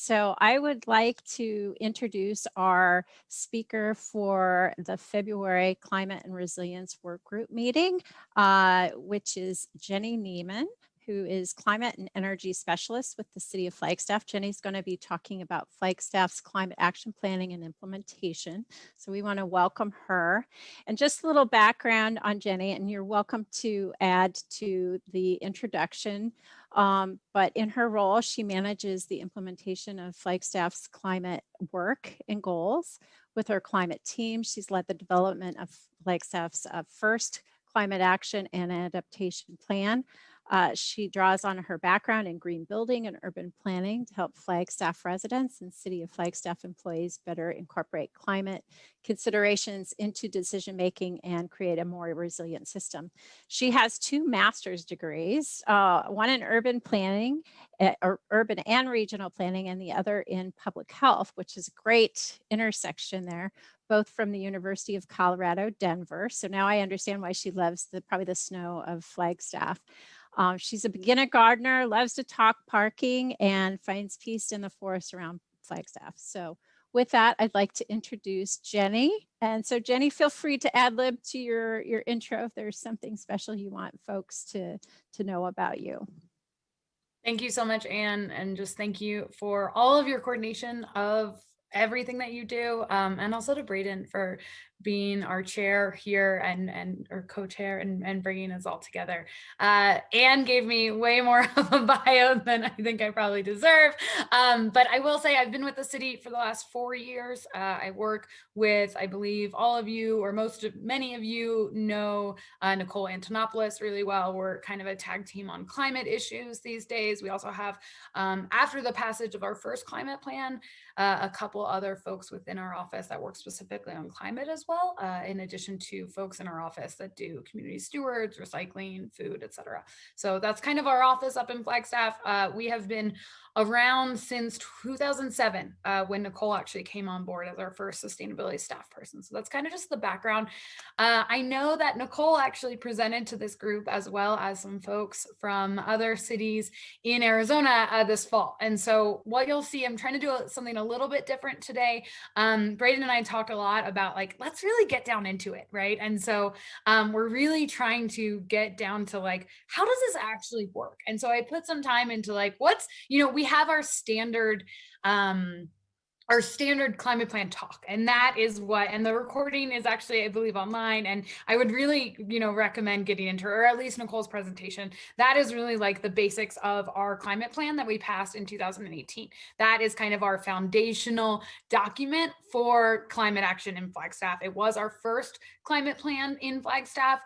So I would like to introduce our speaker for the February Climate and Resilience Workgroup meeting, which is Jenny Neimann, who is Climate and Energy Specialist with the City of Flagstaff. Jenny's going to be talking about Flagstaff's climate action planning and implementation. So we want to welcome her. And just a little background on Jenny, and you're welcome to add to the introduction. But in her role, she manages the implementation of Flagstaff's climate work and goals. With her climate team, she's led the development of Flagstaff's first climate action and adaptation plan. She draws on her background in green building and urban planning to help Flagstaff residents and City of Flagstaff employees better incorporate climate considerations into decision making and create a more resilient system. She has 2 master's degrees, one in urban planning, or urban and regional planning, and the other in public health, which is a great intersection there, both from the University of Colorado, Denver. So now I understand why she loves probably the snow of Flagstaff. She's a beginner gardener, loves to talk parking, and finds peace in the forest around Flagstaff. So with that, I'd like to introduce Jenny. And so Jenny, feel free to ad lib to your intro if there's something special you want folks to know about you. Thank you so much, Anne, and just thank you for all of your coordination of everything that you do, and also to Braden for being our chair here and or co-chair and bringing us all together. Anne gave me way more of a bio than I think I probably deserve, but I will say I've been with the city for the last 4 years. I work with, I believe all of you, or many of you know Nicole Antonopoulos really well. We're kind of a tag team on climate issues these days. We also have, after the passage of our first climate plan, a couple other folks within our office that work specifically on climate as well, in addition to folks in our office that do community stewards, recycling, food, etc. So that's kind of our office up in Flagstaff. We have been around since 2007, when Nicole actually came on board as our first sustainability staff person. So that's kind of just the background. I know that Nicole actually presented to this group as well as some folks from other cities in Arizona this fall. And so what you'll see, I'm trying to do something a little bit different today. Braden and I talked a lot about let's really get down into it, right? And so we're really trying to get down to how does this actually work? And so I put some time into what's, we have our standard climate plan talk, and that is and the recording is actually, I believe, online, and I would really, recommend getting into, or at least Nicole's presentation. That is really the basics of our climate plan that we passed in 2018. That is kind of our foundational document for climate action in Flagstaff. It was our first climate plan in Flagstaff.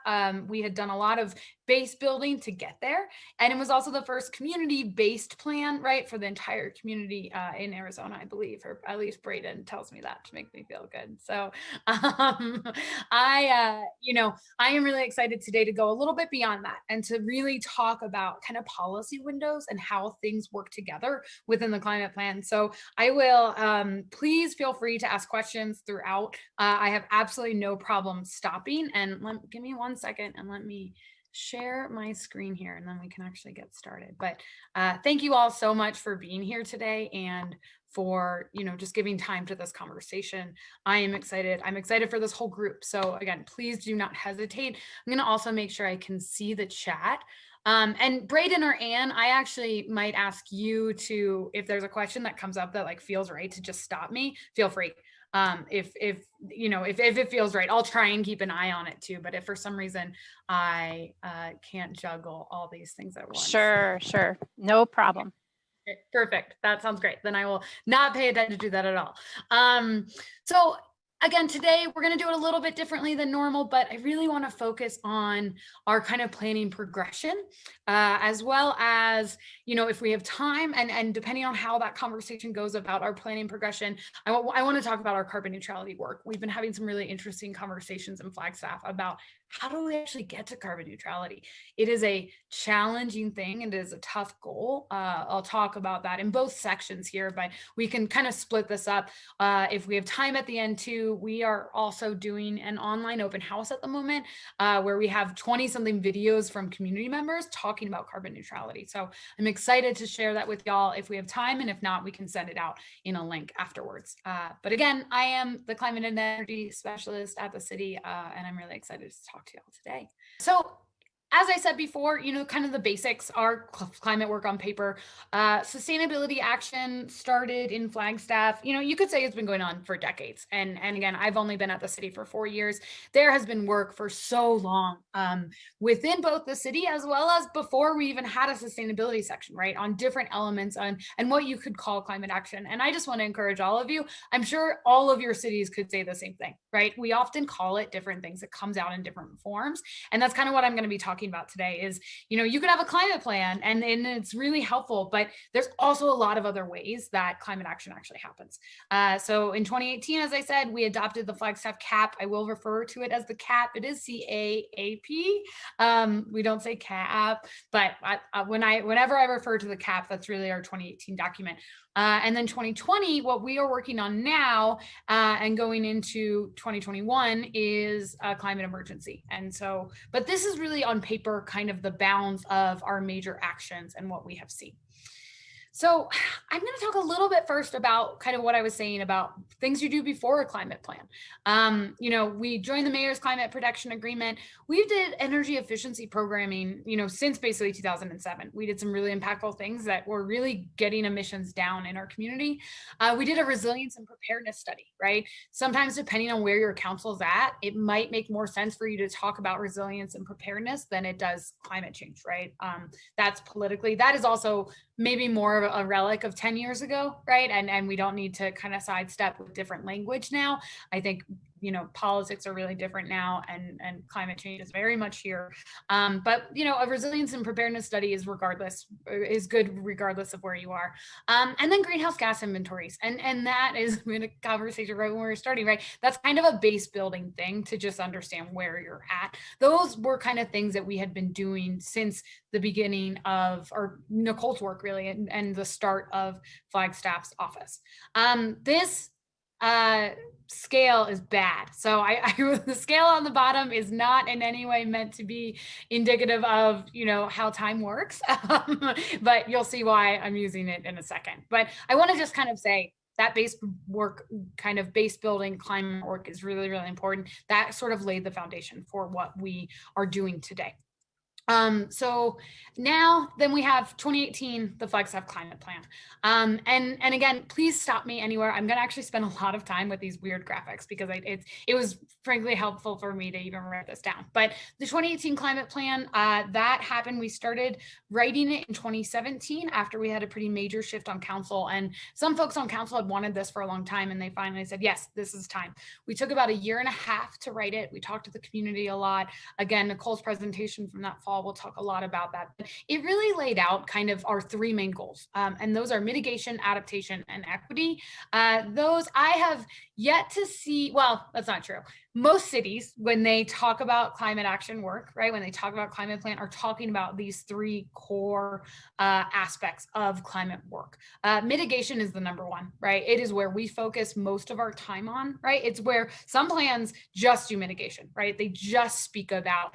We had done a lot of base building to get there, and it was also the first community-based plan, right, for the entire community in Arizona, I believe, or at least Braden tells me that to make me feel good. So I am really excited today to go a little bit beyond that and to really talk about kind of policy windows and how things work together within the climate plan. So I will, please feel free to ask questions throughout. I have absolutely no problem stopping, and give me 1 second and let me share my screen here, and then we can actually get started. But thank you all so much for being here today and for just giving time to this conversation. I am excited. I'm excited for this whole group. So again, please do not hesitate. I'm going to also make sure I can see the chat. And Braden or Anne, I actually might ask you to, if there's a question that comes up that feels right, to just stop me. Feel free. If it feels right, I'll try and keep an eye on it too. But if for some reason I can't juggle all these things at once. Sure. No problem. Okay, perfect. That sounds great. Then I will not pay attention to that at all. So again, today we're going to do it a little bit differently than normal, but I really want to focus on our kind of planning progression, as well as, if we have time and depending on how that conversation goes about our planning progression, I want to talk about our carbon neutrality work. We've been having some really interesting conversations in Flagstaff about how do we actually get to carbon neutrality? It is a challenging thing. It is a tough goal. I'll talk about that in both sections here, but we can kind of split this up. If we have time at the end too, we are also doing an online open house at the moment where we have 20 something videos from community members talking about carbon neutrality. So I'm excited to share that with y'all if we have time, and if not, we can send it out in a link afterwards. But again, I am the climate and energy specialist at the city, and I'm really excited to talk to y'all today. So as I said before, kind of the basics are climate work on paper. Sustainability action started in Flagstaff. You could say it's been going on for decades. And again, I've only been at the city for 4 years. There has been work for so long within both the city as well as before we even had a sustainability section, right? On different elements and what you could call climate action. And I just want to encourage all of you. I'm sure all of your cities could say the same thing, right? We often call it different things. It comes out in different forms. And that's kind of what I'm going to be talking about today is, you could have a climate plan and it's really helpful, but there's also a lot of other ways that climate action actually happens. So in 2018, as I said, we adopted the Flagstaff CAP. I will refer to it as the CAP. It is CAAP. We don't say CAP, but whenever I refer to the CAP, that's really our 2018 document. And then 2020, what we are working on now and going into 2021 is a climate emergency. And so, but this is really on paper, kind of the bounds of our major actions and what we have seen. So I'm going to talk a little bit first about kind of what I was saying about things you do before a climate plan. We joined the Mayor's Climate Protection Agreement. We did energy efficiency programming, since basically 2007. We did some really impactful things that were really getting emissions down in our community. We did a resilience and preparedness study, right? Sometimes depending on where your council's at, it might make more sense for you to talk about resilience and preparedness than it does climate change, right? That is also maybe more of a relic of 10 years ago, right? And we don't need to kind of sidestep with different language now. I think, politics are really different now and climate change is very much here. But, a resilience and preparedness study is good regardless of where you are. And then greenhouse gas inventories. And that is in a conversation right when we were starting, right? That's kind of a base building thing to just understand where you're at. Those were kind of things that we had been doing since the beginning of, or Nicole's work really, and the start of Flagstaff's office. This scale is bad. So the scale on the bottom is not in any way meant to be indicative of, how time works, but you'll see why I'm using it in a second. But I want to just kind of say that base work, kind of base building climate work is really, really important. That sort of laid the foundation for what we are doing today. So now then we have 2018, the Flagstaff climate plan. And again, please stop me anywhere. I'm going to actually spend a lot of time with these weird graphics because it was frankly helpful for me to even write this down. But the 2018 climate plan, that happened. We started writing it in 2017 after we had a pretty major shift on council. And some folks on council had wanted this for a long time and they finally said, yes, this is time. We took about 1.5 years to write it. We talked to the community a lot. Again, Nicole's presentation from that fall, we'll talk a lot about that. It really laid out kind of our 3 main goals. And those are mitigation, adaptation, and equity. Those I have yet to see, well, that's not true. Most cities, when they talk about climate action work, right, when they talk about climate plan, are talking about these 3 core aspects of climate work. Mitigation is the number one, right? It is where we focus most of our time on, right? It's where some plans just do mitigation, right? They just speak about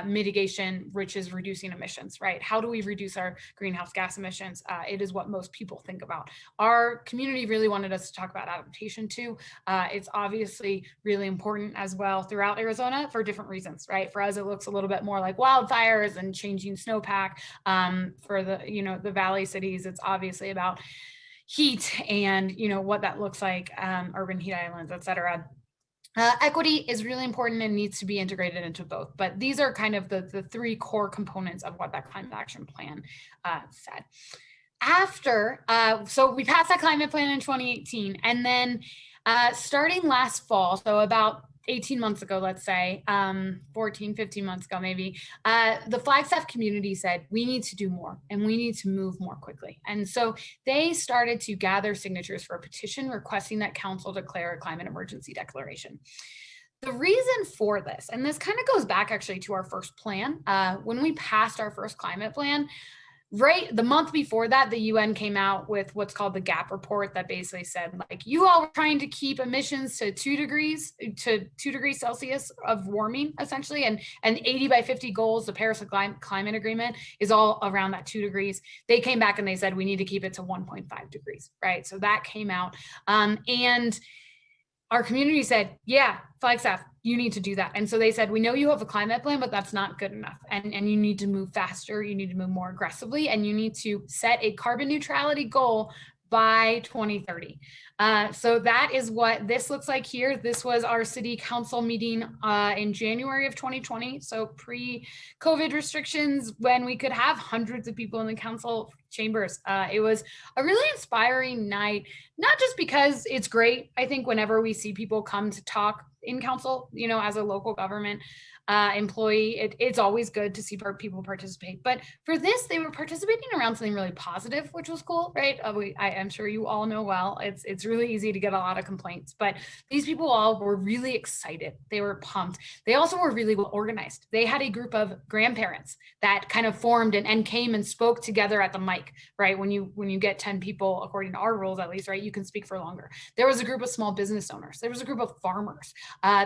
mitigation, which is reducing emissions, right? How do we reduce our greenhouse gas emissions? It is what most people think about. Our community really wanted us to talk about adaptation too. It's obviously really important as well throughout Arizona for different reasons, right? For us, it looks a little bit more like wildfires and changing snowpack. For the valley cities, it's obviously about heat and what that looks like, urban heat islands, et cetera. Equity is really important and needs to be integrated into both, but these are kind of the 3 core components of what that climate action plan said. After, so we passed that climate plan in 2018, and then starting last fall, so about 18 months ago, let's say, 14, 15 months ago, maybe, the Flagstaff community said, we need to do more and we need to move more quickly. And so they started to gather signatures for a petition requesting that council declare a climate emergency declaration. The reason for this, and this kind of goes back actually to our first plan, when we passed our first climate plan, right the month before that, the UN came out with what's called the gap report that basically said, like, you all were trying to keep emissions to 2 degrees Celsius of warming, essentially, and 80 by 50 goals, the Paris climate agreement, is all around that 2 degrees. They came back and they said we need to keep it to 1.5 degrees, right? So that came out, and our community said, yeah, Flagstaff, you need to do that. And so they said, we know you have a climate plan, but that's not good enough. And you need to move faster. You need to move more aggressively, and you need to set a carbon neutrality goal by 2030. So that is what this looks like here. This was our city council meeting in January of 2020. So pre-COVID restrictions, when we could have hundreds of people in the council chambers. It was a really inspiring night, not just because it's great. I think whenever we see people come to talk in council, you know, as a local government employee, it's always good to see people participate. But for this, they were participating around something really positive, which was cool, right? I'm sure you all know well, it's really easy to get a lot of complaints, but these people all were really excited. They were pumped. They also were really well organized. They had a group of grandparents that kind of formed and came and spoke together at the mic, right? When you get 10 people, according to our rules at least, right, you can speak for longer. There was a group of small business owners. There was a group of farmers.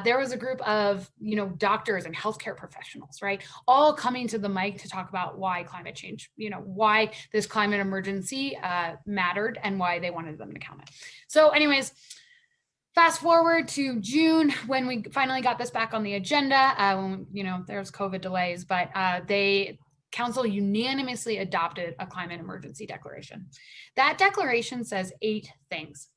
There was a group of, you know, doctors and healthcare professionals, right? All coming to the mic to talk about why climate change, you know, why this climate emergency mattered and why they wanted them to count it. So anyways, fast forward to June, when we finally got this back on the agenda, when, you know, there was COVID delays, but council unanimously adopted a climate emergency declaration. That declaration says 8 things.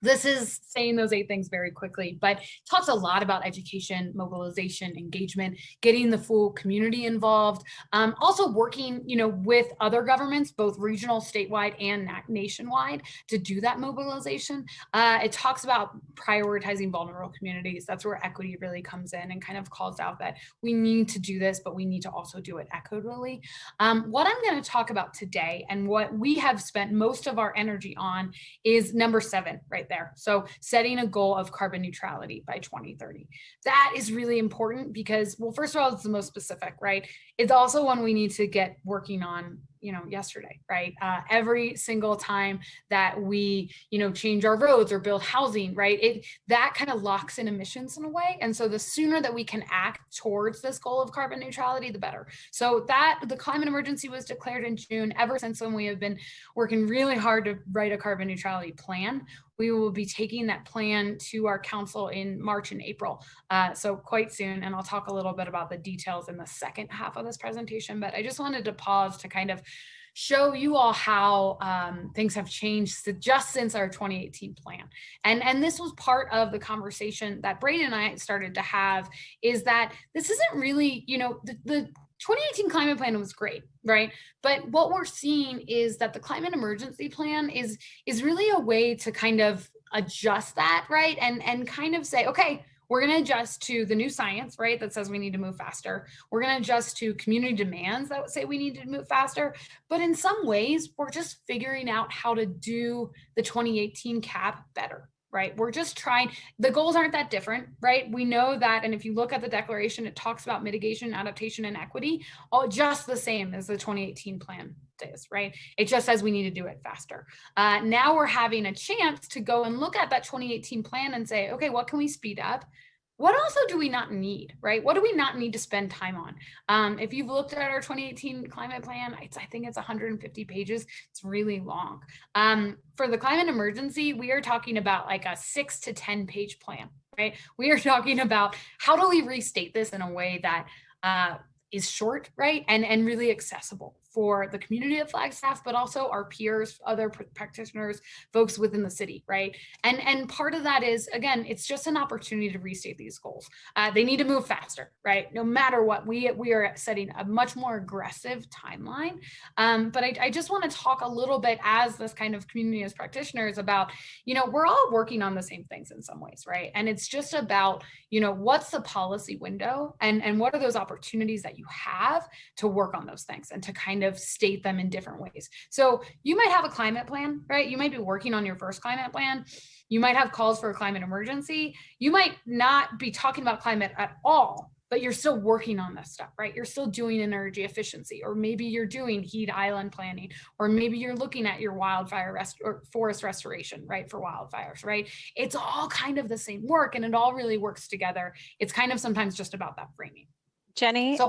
This is saying those 8 things very quickly, but talks a lot about education, mobilization, engagement, getting the full community involved, also working, you know, with other governments, both regional, statewide, and nationwide, to do that mobilization. It talks about prioritizing vulnerable communities. That's where equity really comes in, and kind of calls out that we need to do this, but we need to also do it equitably. What I'm going to talk about today, and what we have spent most of our energy on, is number 7 right there. So setting a goal of carbon neutrality by 2030. That is really important because, well, first of all, it's the most specific, right? It's also one we need to get working on, you know, yesterday, right? Every single time that we, you know, change our roads or build housing, right? That kind of locks in emissions in a way. And so the sooner that we can act towards this goal of carbon neutrality, the better. So that the climate emergency was declared in June. Ever since then, we have been working really hard to write a carbon neutrality plan. We will be taking that plan to our council in March and April, so quite soon. And I'll talk a little bit about the details in the second half of this presentation, but I just wanted to pause to kind of show you all how things have changed just since our 2018 plan. And this was part of the conversation that Braden and I started to have, is that this isn't really, you know, the 2018 climate plan was great, right? But what we're seeing is that the climate emergency plan is really a way to kind of adjust that, right? And kind of say, okay, we're going to adjust to the new science, right, that says we need to move faster. We're going to adjust to community demands that say we need to move faster. But in some ways, we're just figuring out how to do the 2018 cap better, right? We're just trying, the goals aren't that different, right? We know that, and if you look at the declaration, it talks about mitigation, adaptation, and equity, all just the same as the 2018 plan is, right? It just says we need to do it faster. Now we're having a chance to go and look at that 2018 plan and say, okay, what can we speed up? What also do we not need, right? What do we not need to spend time on? If you've looked at our 2018 climate plan, I think it's 150 pages. It's really long. For the climate emergency, we are talking about like a 6 to 10 page plan, right? We are talking about how do we restate this in a way that is short, right? And really accessible for the community of Flagstaff, but also our peers, other practitioners, folks within the city, right? And part of that is, again, it's just an opportunity to restate these goals. They need to move faster, right? No matter what, we are setting a much more aggressive timeline. But I just want to talk a little bit as this kind of community as practitioners about, you know, we're all working on the same things in some ways, right? And it's just about, you know, what's the policy window and what are those opportunities that you have to work on those things and to kind kind of state them in different ways. So you might have a climate plan, right? You might be working on your first climate plan. You might have calls for a climate emergency. You might not be talking about climate at all, but you're still working on this stuff, right? You're still doing energy efficiency, or maybe you're doing heat island planning, or maybe you're looking at your wildfire or forest restoration, right? For wildfires, right? It's all kind of the same work, and it all really works together. It's kind of sometimes just about that framing. Jenny, So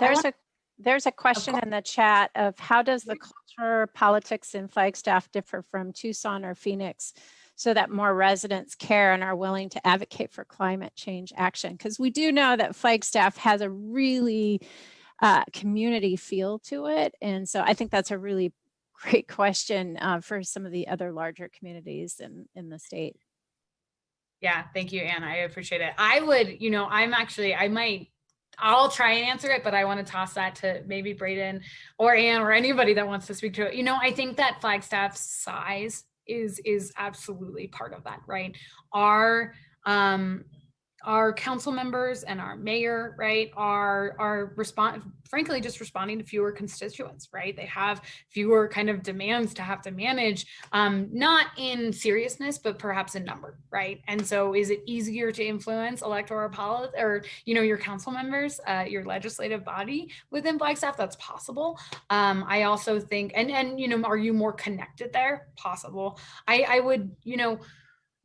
there's a question in the chat of how does the culture, politics in Flagstaff differ from Tucson or Phoenix so that more residents care and are willing to advocate for climate change action? Because we do know that Flagstaff has a really community feel to it. And so I think that's a really great question for some of the other larger communities in the state. Yeah, thank you, Anne. I appreciate it. I would, I'll try and answer it, but I want to toss that to maybe Braden or Anne or anybody that wants to speak to it. I think that Flagstaff's size is absolutely part of that, right? Our council members and our mayor, right, are frankly just responding to fewer constituents, right? They have fewer kind of demands to have to manage, not in seriousness, but perhaps in number, right? And so is it easier to influence electoral politics or, your council members, your legislative body within Flagstaff? That's possible. I also think, and are you more connected there? Possible. I would,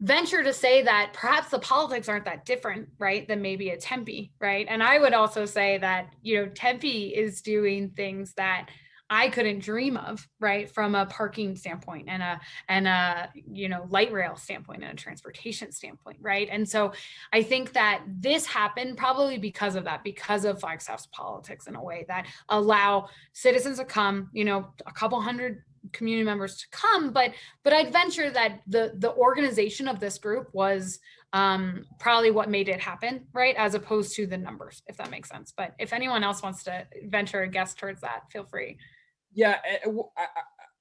venture to say that perhaps the politics aren't that different, right, than maybe a Tempe, right? And I would also say that, Tempe is doing things that I couldn't dream of, right, from a parking standpoint and a light rail standpoint and a transportation standpoint, right? And so I think that this happened probably because of that, because of Flagstaff's politics in a way that allow citizens to come, a couple hundred community members to come, but I'd venture that the organization of this group was probably what made it happen, right, as opposed to the numbers, if that makes sense. But if anyone else wants to venture a guess towards that, feel free. Yeah,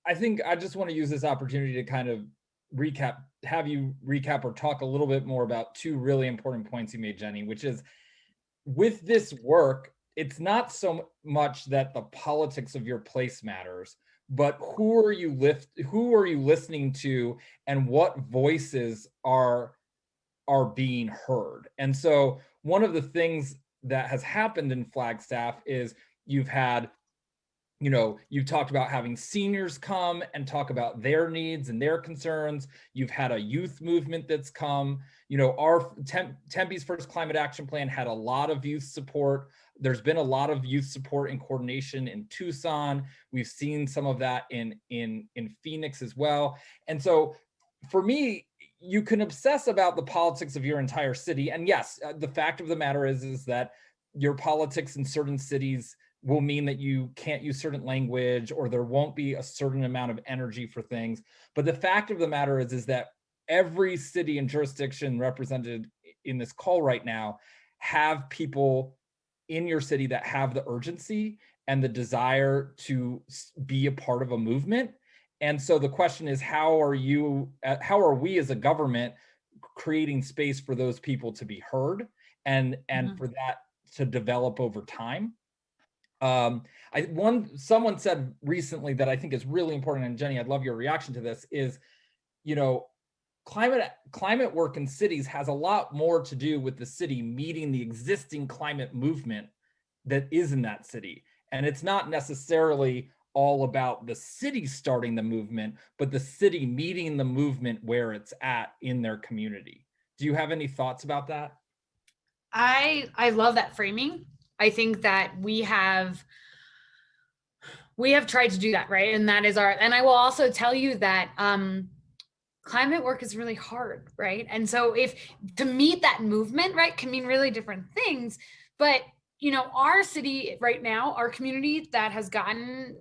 I think I just want to use this opportunity to kind of have you recap or talk a little bit more about two really important points you made, Jenny, which is with this work, it's not so much that the politics of your place matters, but who are you listening to, and what voices are being heard. And so one of the things that has happened in Flagstaff is you've talked about having seniors come and talk about their needs and their concerns. You've had a youth movement that's come. Our Tempe's first climate action plan had a lot of youth support. There's been a lot of youth support and coordination in Tucson. We've seen some of that in Phoenix as well. And so for me, you can obsess about the politics of your entire city. And yes, the fact of the matter is that your politics in certain cities will mean that you can't use certain language, or there won't be a certain amount of energy for things. But the fact of the matter is that every city and jurisdiction represented in this call right now have people in your city that have the urgency and the desire to be a part of a movement. And so the question is, how are we as a government creating space for those people to be heard and for that to develop over time? Someone said recently that I think is really important, and Jenny, I'd love your reaction to this, is, climate work in cities has a lot more to do with the city meeting the existing climate movement that is in that city. And it's not necessarily all about the city starting the movement, but the city meeting the movement where it's at in their community. Do you have any thoughts about that? I love that framing. I think that we have tried to do that, right? And that is and I will also tell you that climate work is really hard, right? And so to meet that movement, right, can mean really different things. But, our city right now, our community that has gotten,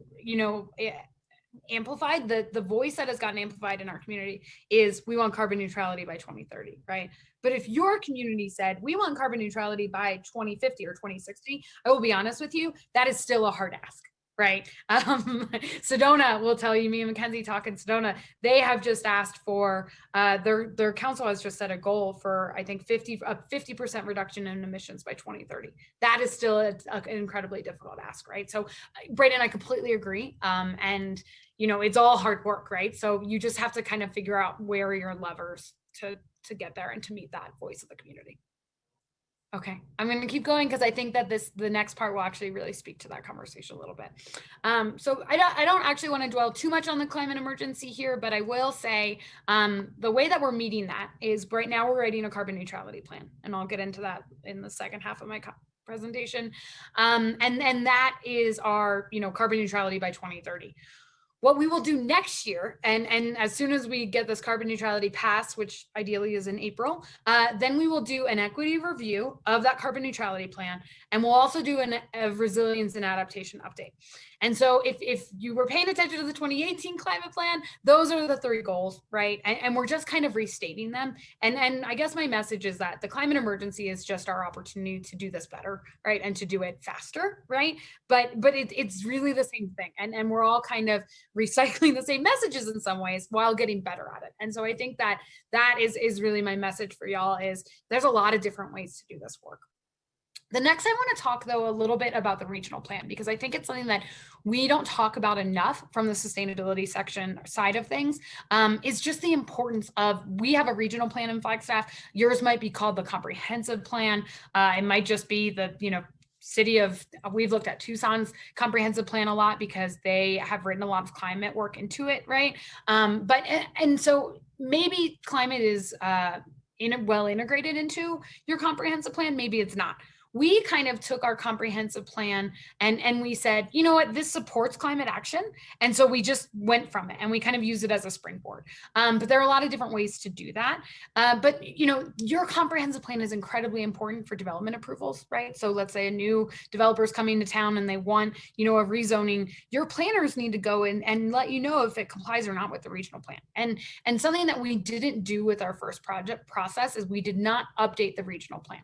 amplified, the voice that has gotten amplified in our community is we want carbon neutrality by 2030, right? But if your community said we want carbon neutrality by 2050 or 2060, I will be honest with you, that is still a hard ask, right? Sedona will tell you, me and Mackenzie talk in Sedona, they have just asked for, their council has just set a goal for, I think, 50% reduction in emissions by 2030. That is still an incredibly difficult ask, right? So Braden, I completely agree. And, you know, it's all hard work, right? So you just have to kind of figure out where are your levers to get there and to meet that voice of the community. Okay, I'm going to keep going because I think that the next part will actually really speak to that conversation a little bit. So I don't actually want to dwell too much on the climate emergency here, but I will say the way that we're meeting that is right now we're writing a carbon neutrality plan, and I'll get into that in the second half of my presentation. And that is our, you know, carbon neutrality by 2030. What we will do next year, and as soon as we get this carbon neutrality passed, which ideally is in April, then we will do an equity review of that carbon neutrality plan, and we'll also do a resilience and adaptation update. And so if you were paying attention to the 2018 climate plan, those are the 3 goals, right? And we're just kind of restating them. And I guess my message is that the climate emergency is just our opportunity to do this better, right? And to do it faster, right? But it's really the same thing. And we're all kind of recycling the same messages in some ways while getting better at it. And so I think that is really my message for y'all, is there's a lot of different ways to do this work. The next, I want to talk, though, a little bit about the regional plan, because I think it's something that we don't talk about enough from the sustainability section side of things, is just the importance of, we have a regional plan in Flagstaff. Yours might be called the comprehensive plan. It might just be the, you know, city of, we've looked at Tucson's comprehensive plan a lot because they have written a lot of climate work into it, right? And so maybe climate is well integrated into your comprehensive plan, maybe it's not. We kind of took our comprehensive plan and we said, you know what, this supports climate action. And so we just went from it and we kind of use it as a springboard. But there are a lot of different ways to do that. But, you know, your comprehensive plan is incredibly important for development approvals, right? So let's say a new developer is coming to town and they want, you know, a rezoning. Your planners need to go in and let you know if it complies or not with the regional plan. And something that we didn't do with our first project process is we did not update the regional plan.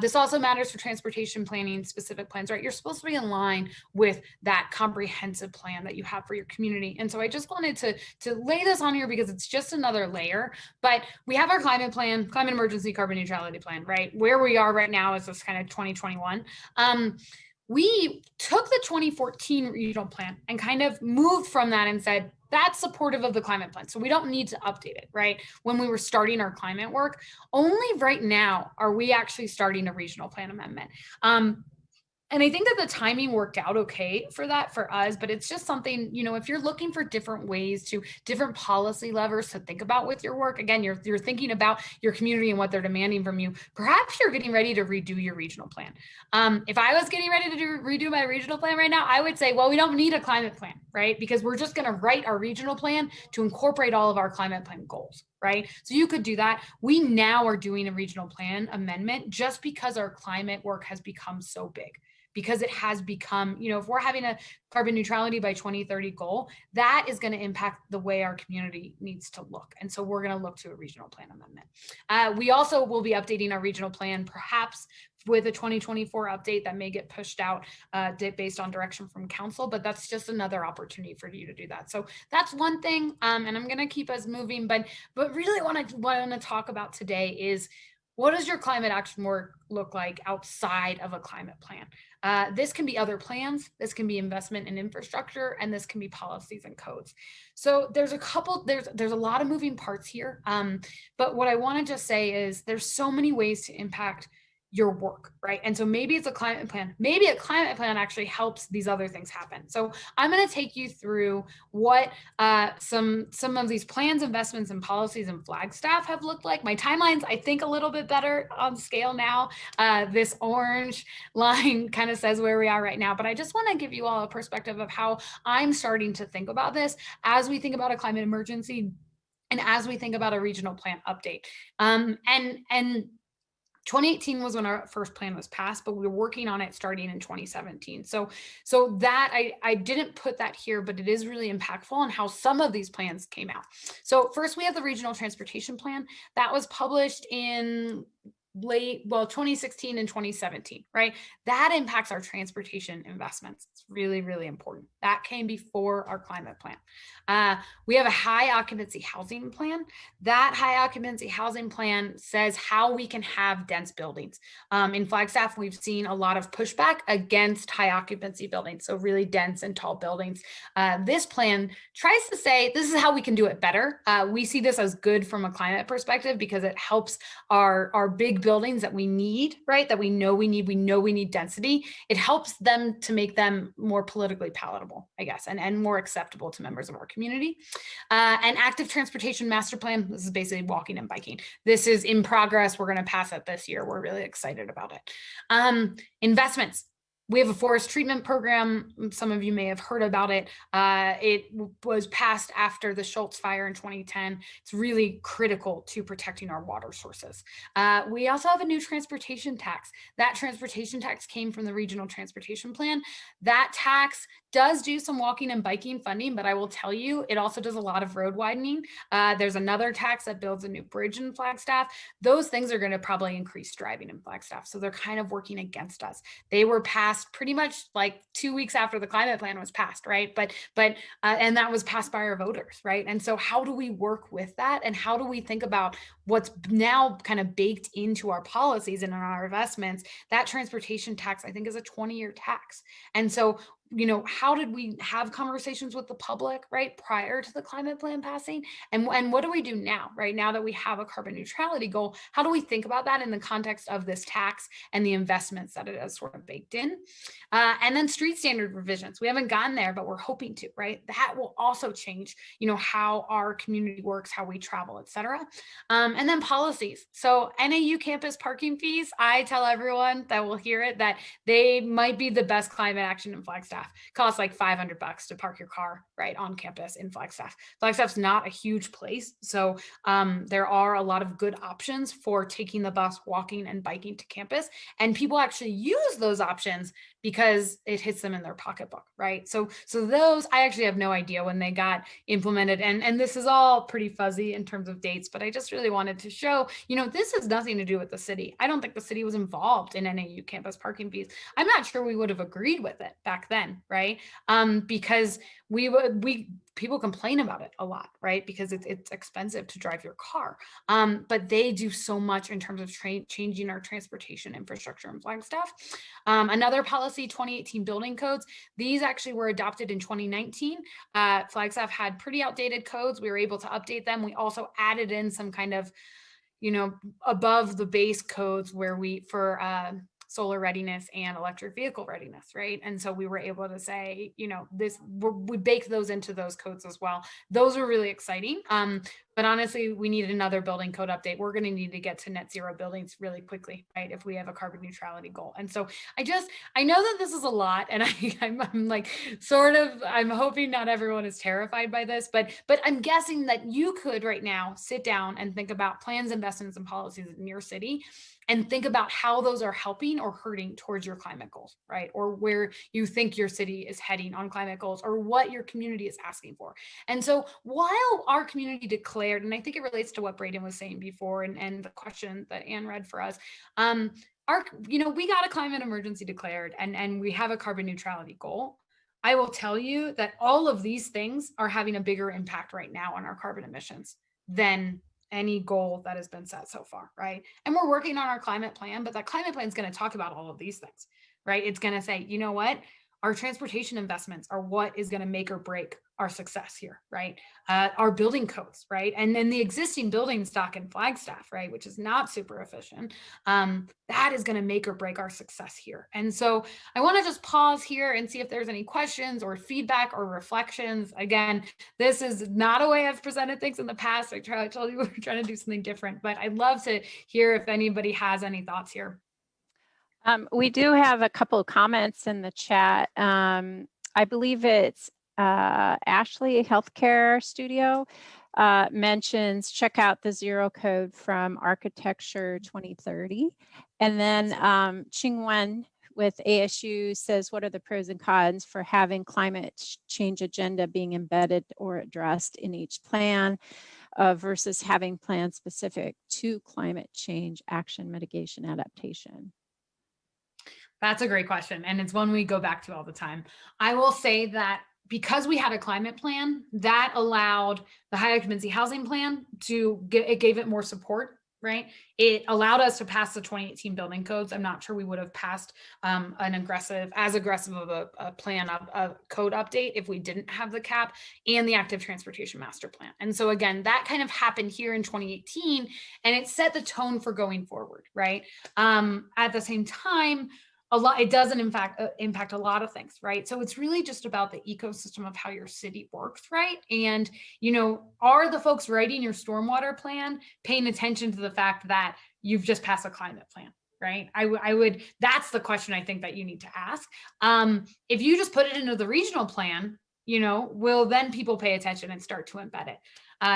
This also matters for transportation planning specific plans, right? You're supposed to be in line with that comprehensive plan that you have for your community. And so I just wanted to lay this on here because it's just another layer. But we have our climate plan, climate emergency carbon neutrality plan, right? Where we are right now is this kind of 2021. We took the 2014 regional plan and kind of moved from that and said, that's supportive of the climate plan. So we don't need to update it, right? When we were starting our climate work, only right now are we actually starting a regional plan amendment. And I think that the timing worked out okay for that for us, but it's just something, you know, if you're looking for different ways to, different policy levers to think about with your work, again, you're thinking about your community and what they're demanding from you. Perhaps you're getting ready to redo your regional plan. If I was getting ready to redo my regional plan right now, I would say, well, we don't need a climate plan, right? Because we're just going to write our regional plan to incorporate all of our climate plan goals. Right? So you could do that. We now are doing a regional plan amendment just because our climate work has become so big. Because it has become, you know, if we're having a carbon neutrality by 2030 goal, that is going to impact the way our community needs to look. And so we're going to look to a regional plan amendment. We also will be updating our regional plan, perhaps with a 2024 update that may get pushed out based on direction from council, but that's just another opportunity for you to do that. So that's one thing, and I'm going to keep us moving, but really what I want to talk about today is, what does your climate action work look like outside of a climate plan? This can be other plans, this can be investment in infrastructure, and this can be policies and codes. So there's a lot of moving parts here. But what I want to just say is there's so many ways to impact your work, right? And so maybe it's a climate plan. Maybe a climate plan actually helps these other things happen. So I'm going to take you through what some of these plans, investments, and policies in Flagstaff have looked like. My timeline's, I think, a little bit better on scale now. This orange line kind of says where we are right now, but I just want to give you all a perspective of how I'm starting to think about this as we think about a climate emergency and as we think about a regional plan update. And 2018 was when our first plan was passed, but we were working on it starting in 2017. So that I didn't put that here, but it is really impactful on how some of these plans came out. So first we have the regional transportation plan that was published in well, 2016 and 2017, right? That impacts our transportation investments. It's really, really important. That came before our climate plan. We have a high occupancy housing plan. That high occupancy housing plan says how we can have dense buildings. In Flagstaff, we've seen a lot of pushback against high occupancy buildings, so really dense and tall buildings. This plan tries to say this is how we can do it better. We see this as good from a climate perspective because it helps our big buildings that we need, right? That we know we need density. It helps them to make them more politically palatable, I guess, and more acceptable to members of our community. An active transportation master plan. This is basically walking and biking. This is in progress. We're going to pass it this year. We're really excited about it. Investments. We have a forest treatment program. Some of you may have heard about it. It was passed after the Schultz fire in 2010. It's really critical to protecting our water sources. We also have a new transportation tax. That transportation tax came from the regional transportation plan. That tax does do some walking and biking funding, but I will tell you, it also does a lot of road widening. There's another tax that builds a new bridge in Flagstaff. Those things are going to probably increase driving in Flagstaff. So they're kind of working against us. They were passed pretty much like 2 weeks after the climate plan was passed, right? And that was passed by our voters, right? And so how do we work with that? And how do we think about what's now kind of baked into our policies and in our investments? That transportation tax, I think, is a 20-year tax. And so, you know, how did we have conversations with the public, right, prior to the climate plan passing? And what do we do now, right? Now that we have a carbon neutrality goal, how do we think about that in the context of this tax and the investments that it has sort of baked in? And then street standard revisions. We haven't gotten there, but we're hoping to, right? That will also change, you know, how our community works, how we travel, et cetera. And then policies. So NAU campus parking fees, I tell everyone that will hear it that they might be the best climate action in Flagstaff. Costs like $500 to park your car right on campus in Flagstaff. Flagstaff's not a huge place, so there are a lot of good options for taking the bus, walking, and biking to campus, and people actually use those options because it hits them in their pocketbook, right? So those, I actually have no idea when they got implemented, and this is all pretty fuzzy in terms of dates, but I just really wanted to show, you know, this has nothing to do with the city. I don't think the city was involved in NAU campus parking fees. I'm not sure we would have agreed with it back then, right? Because people complain about it a lot, right? Because it's expensive to drive your car. But they do so much in terms of changing our transportation infrastructure in Flagstaff. Another policy, 2018 building codes. These actually were adopted in 2019. Flagstaff had pretty outdated codes. We were able to update them. We also added in some kind of, you know, above the base codes where for solar readiness and electric vehicle readiness, right? And so we were able to say, you know, we baked those into those codes as well. Those are really exciting. But honestly, we need another building code update. We're going to need to get to net zero buildings really quickly, right? If we have a carbon neutrality goal. And so I know that this is a lot, and I'm like, I'm hoping not everyone is terrified by this, but I'm guessing that you could right now sit down and think about plans, investments, and policies in your city and think about how those are helping or hurting towards your climate goals, right? Or where you think your city is heading on climate goals, or what your community is asking for. And so while our community declared, and I think it relates to what Braden was saying before and the question that Anne read for us, we got a climate emergency declared and we have a carbon neutrality goal. I will tell you that all of these things are having a bigger impact right now on our carbon emissions than any goal that has been set so far, right? And we're working on our climate plan, but that climate plan is going to talk about all of these things, right? It's going to say, you know what? Our transportation investments are what is going to make or break our success here, right? Our building codes, right? And then the existing building stock in Flagstaff, right? Which is not super efficient. That is going to make or break our success here. And so I want to just pause here and see if there's any questions or feedback or reflections. Again, this is not a way I've presented things in the past. I told you we were trying to do something different, but I'd love to hear if anybody has any thoughts here. We do have a couple of comments in the chat. I believe it's Ashley Healthcare Studio mentions check out the zero code from Architecture 2030. And then Ching-Wen with ASU says, what are the pros and cons for having climate change agenda being embedded or addressed in each plan? versus having plans specific to climate change action, mitigation, adaptation? That's a great question. And it's one we go back to all the time. I will say that because we had a climate plan, that allowed the high occupancy housing plan it gave it more support, right? It allowed us to pass the 2018 building codes. I'm not sure we would have passed as aggressive of a plan of a code update if we didn't have the cap and the active transportation master plan. And so again, that kind of happened here in 2018, and it set the tone for going forward, right? At the same time, it doesn't impact a lot of things, right? So it's really just about the ecosystem of how your city works, right? And, are the folks writing your stormwater plan paying attention to the fact that you've just passed a climate plan, right? That's the question I think that you need to ask. If you just put it into the regional plan, will then people pay attention and start to embed it?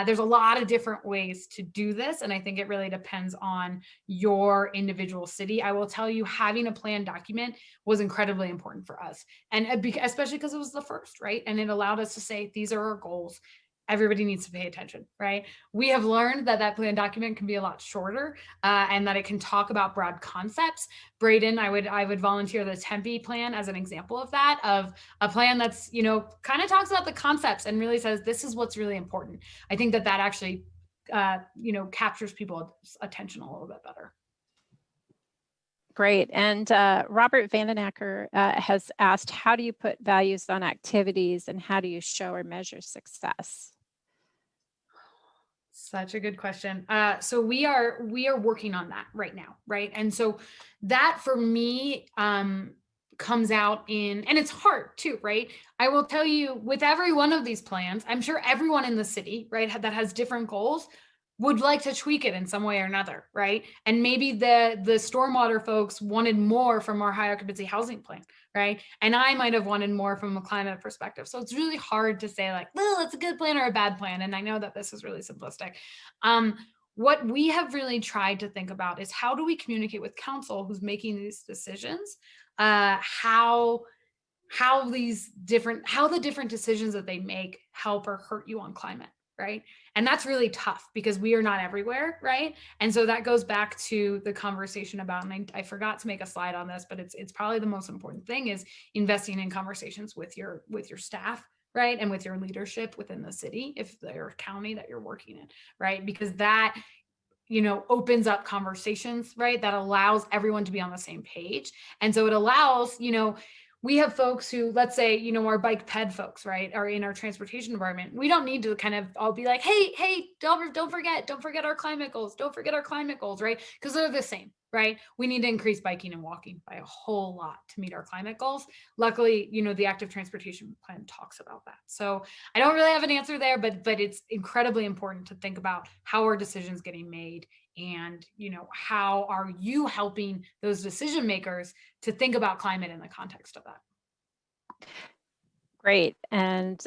There's a lot of different ways to do this, and I think it really depends on your individual city. I will tell you, having a plan document was incredibly important for us, and especially because it was the first, right? And it allowed us to say, these are our goals. Everybody needs to pay attention, right? We have learned that plan document can be a lot shorter and that it can talk about broad concepts. Braden, I would volunteer the Tempe plan as an example of that, of a plan that's, kind of talks about the concepts and really says, this is what's really important. I think that actually, captures people's attention a little bit better. Great. And Robert Vandenacker has asked, how do you put values on activities and how do you show or measure success? Such a good question. So we are working on that right now, right? And so that for me comes out and it's hard too, right? I will tell you, with every one of these plans, I'm sure everyone in the city, right, that has different goals would like to tweak it in some way or another, right? And maybe the stormwater folks wanted more from our high occupancy housing plan, right? And I might have wanted more from a climate perspective. So it's really hard to say like, well, it's a good plan or a bad plan. And I know that this is really simplistic. What we have really tried to think about is, how do we communicate with council who's making these decisions? How the different decisions that they make help or hurt you on climate, right? And that's really tough because we are not everywhere, right? And so that goes back to the conversation about, and I forgot to make a slide on this, but it's probably the most important thing, is investing in conversations with your staff, right? And with your leadership within the city, if they're county that you're working in, right? Because that opens up conversations, right? That allows everyone to be on the same page. And so it allows, we have folks who, let's say, our bike ped folks, right, are in our transportation department. We don't need to kind of all be like, hey, don't forget our climate goals. Don't forget our climate goals, right? Because they're the same, right? We need to increase biking and walking by a whole lot to meet our climate goals. Luckily, the active transportation plan talks about that. So I don't really have an answer there, but it's incredibly important to think about how are decisions getting made, and how are you helping those decision makers to think about climate in the context of that. Great. And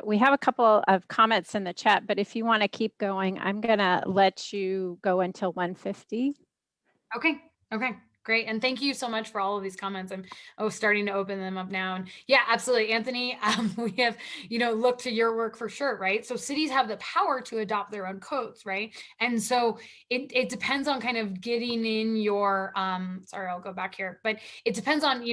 we have a couple of comments in the chat, but if you want to keep going, I'm going to let you go until 1:50. Okay. Great. And thank you so much for all of these comments. I'm starting to open them up now. And yeah, absolutely, Anthony. We have, looked to your work for sure, right? So cities have the power to adopt their own codes, right? And so it depends on kind of getting in your, sorry, I'll go back here, but it depends on,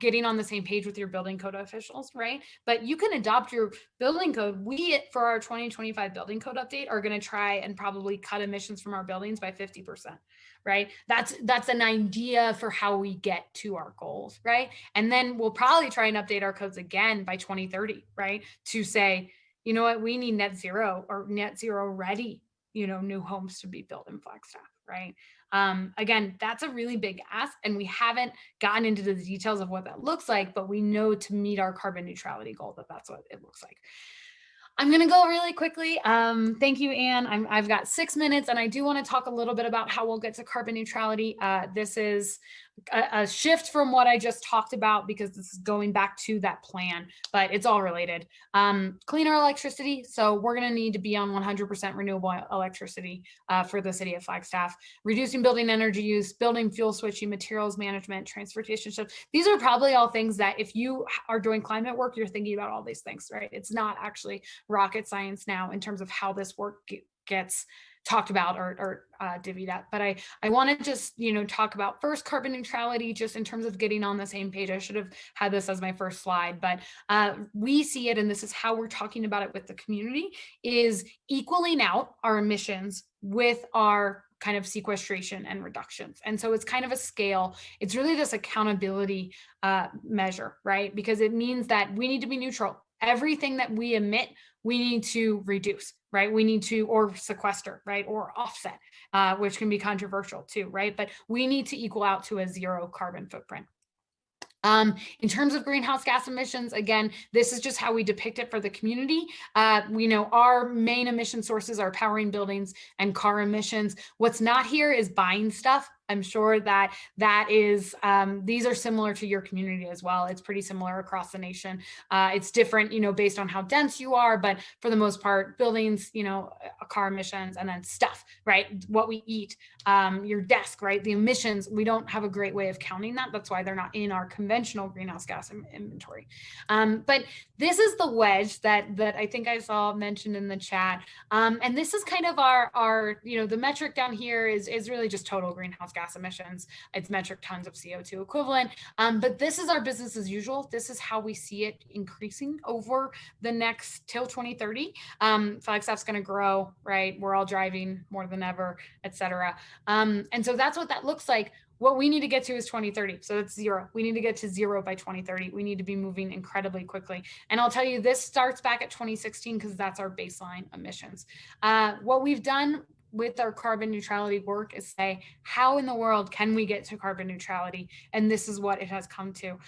getting on the same page with your building code officials, right? But you can adopt your building code. We, for our 2025 building code update, are going to try and probably cut emissions from our buildings by 50%, right? That's an idea for how we get to our goals, right? And then we'll probably try and update our codes again by 2030, right? To say, you know what, we need net zero or net zero ready, new homes to be built in Flagstaff, right? Again, that's a really big ask, and we haven't gotten into the details of what that looks like, but we know to meet our carbon neutrality goal that's what it looks like. I'm going to go really quickly. Thank you, Anne. I've got 6 minutes, and I do want to talk a little bit about how we'll get to carbon neutrality. This is a shift from what I just talked about, because this is going back to that plan, but it's all related. Cleaner electricity. So we're going to need to be on 100% renewable electricity for the city of Flagstaff. Reducing building energy use, building fuel switching, materials management, transportation shift. These are probably all things that if you are doing climate work, you're thinking about all these things, right? It's not actually rocket science now in terms of how this work gets talked about or divvied up. But I want to just, talk about first carbon neutrality, just in terms of getting on the same page. I should have had this as my first slide, but we see it, and this is how we're talking about it with the community, is equaling out our emissions with our kind of sequestration and reductions. And so it's kind of a scale. It's really this accountability measure, right? Because it means that we need to be neutral. Everything that we emit, we need to reduce, right? We need to, or sequester, right? Or offset, which can be controversial too, right? But we need to equal out to a zero carbon footprint. In terms of greenhouse gas emissions, again, this is just how we depict it for the community. We know our main emission sources are powering buildings and car emissions. What's not here is buying stuff. I'm sure that is, these are similar to your community as well. It's pretty similar across the nation. It's different, based on how dense you are, but for the most part, buildings, car emissions, and then stuff, right? What we eat, your desk, right? The emissions, we don't have a great way of counting that. That's why they're not in our conventional greenhouse gas inventory. But this is the wedge that I think I saw mentioned in the chat. And this is kind of our the metric down here is really just total greenhouse gas emissions. It's metric tons of CO2 equivalent. But this is our business as usual. This is how we see it increasing over the next till 2030. Flagstaff's going to grow, right? We're all driving more than ever, et cetera. And so that's what that looks like. What we need to get to is 2030. So it's zero. We need to get to zero by 2030. We need to be moving incredibly quickly. And I'll tell you, this starts back at 2016 because that's our baseline emissions. What we've done with our carbon neutrality work is say, how in the world can we get to carbon neutrality? And this is what it has come to.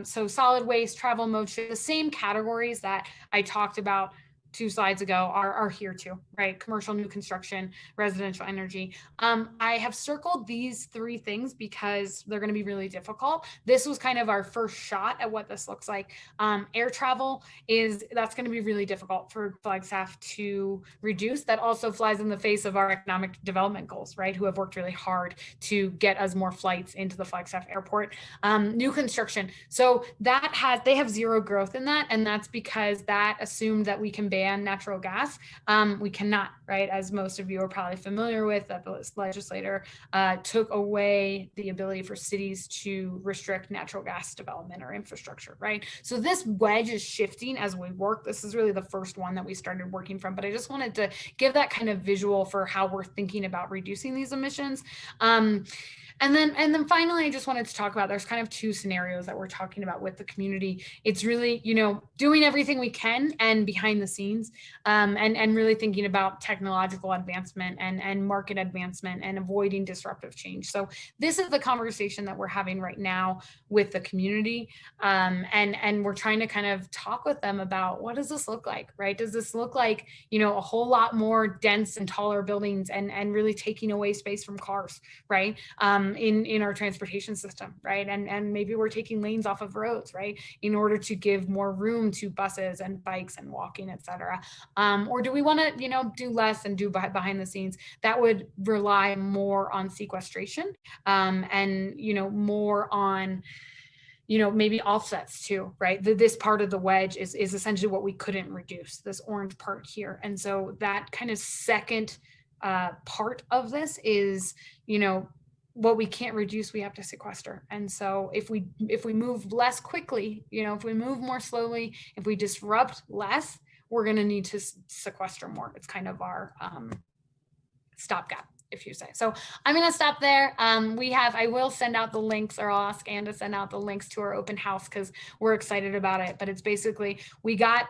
So solid waste, travel, motion, the same categories that I talked about 2 slides ago are here too, right? Commercial new construction, residential energy. I have circled these 3 things because they're going to be really difficult. This was kind of our first shot at what this looks like. Air travel that's going to be really difficult for Flagstaff to reduce. That also flies in the face of our economic development goals, right? Who have worked really hard to get us more flights into the Flagstaff airport. New construction. So they have zero growth in that. And that's because that assumed that we can ban natural gas. We cannot, right? As most of you are probably familiar with, that the legislator took away the ability for cities to restrict natural gas development or infrastructure, right? So this wedge is shifting as we work. This is really the first one that we started working from, but I just wanted to give that kind of visual for how we're thinking about reducing these emissions. And then finally, I just wanted to talk about, there's kind of 2 scenarios that we're talking about with the community. It's really, doing everything we can and behind the scenes, and really thinking about technological advancement and market advancement and avoiding disruptive change. So this is the conversation that we're having right now with the community. And we're trying to kind of talk with them about, what does this look like, right? Does this look like, a whole lot more dense and taller buildings and really taking away space from cars, right? In our transportation system, right? And maybe we're taking lanes off of roads, right? In order to give more room to buses and bikes and walking, et cetera. Or do we want to, do less and do behind the scenes? That would rely more on sequestration, and, more on, maybe offsets too, right? This part of the wedge is essentially what we couldn't reduce, this orange part here. And so that kind of second part of this is, what we can't reduce, we have to sequester. And so if we move less quickly, if we move more slowly, if we disrupt less, we're going to need to sequester more. It's kind of our stopgap, if you say. So I'm going to stop there. I will send out the links, or I'll ask Anne to send out the links to our open house because we're excited about it. But it's basically, we got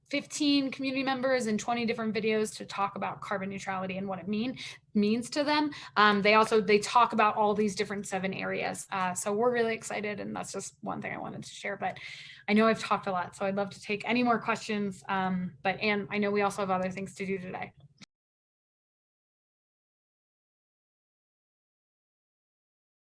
15 community members and 20 different videos to talk about carbon neutrality and what it means to them. They talk about all these different 7 areas. So we're really excited, and that's just one thing I wanted to share. But I know I've talked a lot, so I'd love to take any more questions. But Anne, I know we also have other things to do today.